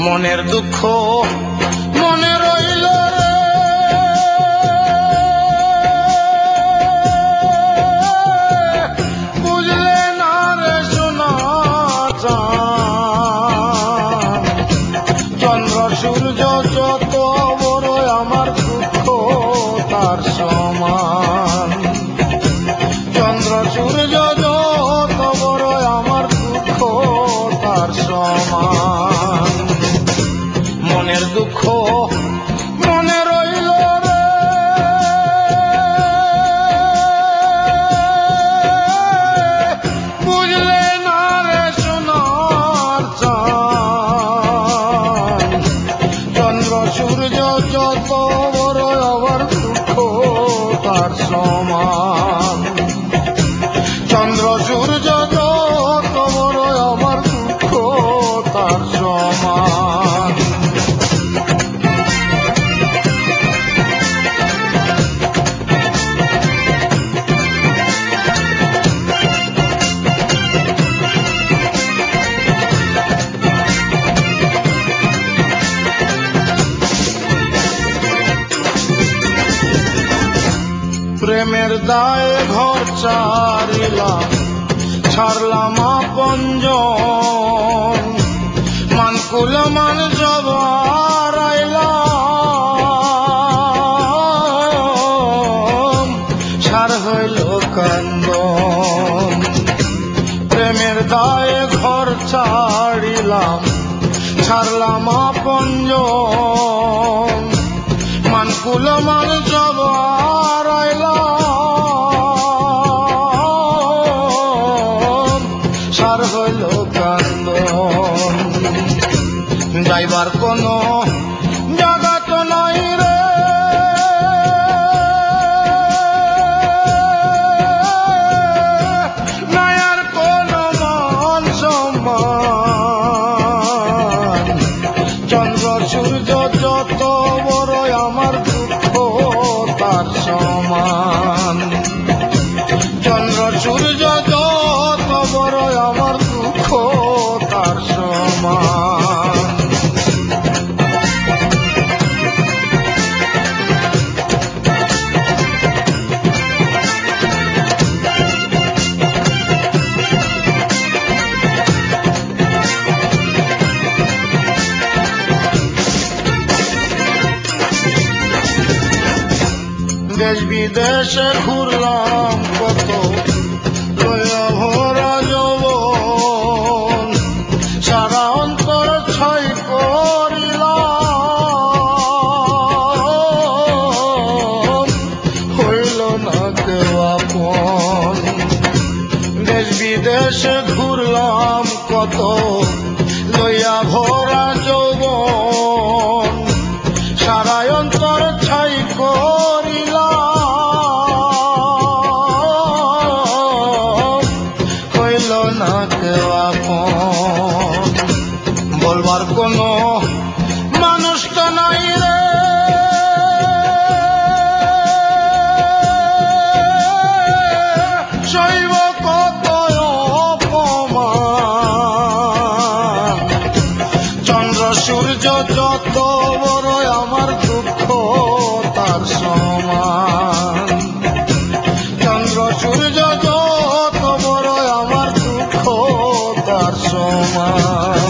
মনের দুঃখ মনে রইল রে, বুঝলে না রে সোনা চাঁদ। চন্দ্র সূর্য যত বড় আমার দুঃখ তার সমান। চন্দ্র সূর্য যত বড় আমার দুঃখ তার সমান। মনের দুঃখ মনে রইল রে, বুঝলে না রে সোনার চাঁদ। চন্দ্র সূর্য যত বড় আমার দুঃখ তার সমান। চন্দ্র সূর্য যত বড় আমার দুঃখ তার সমান। প্রেমের দায়ে ঘর ছাড়িলাম, ছাড়লাম আপনজন। মানকুল মান সব হারাইলাম, সার হইল কান্দন। প্রেমের দায়ে ঘর ছাড়িলাম, ছাড়লাম আপনজন। মানকুল মান সব হারাইলাম, সার হইল কান্দন। যাইবার কোন জায়গা তো নাই রে, নাই আর কোন মান সম্মান। চন্দ্র সূর্য যত বড় আমার দুঃখ তার সমান। চন্দ্র সূর্য যত বড় আমার দুঃখ তার সমান। দেশ বিদেশে ঘুরলাম কত, লইয়া ভরা যৌবন। সারা অন্তর ছাই করিলাম, হইল না কেউ আপন। দেশ বিদেশে ঘুরলাম কত, লইয়া ভরা যৌবন। সারা অন্তর ছাই না কেউ আপন। বলবার কোন মানুষ তো নাই রে, সইব কত অপমান। চন্দ্র সূর্য যত বড় আমার দুঃখ তার সমান। চন্দ্র সূর্য যত বড় আমার দুঃখ তার সমান।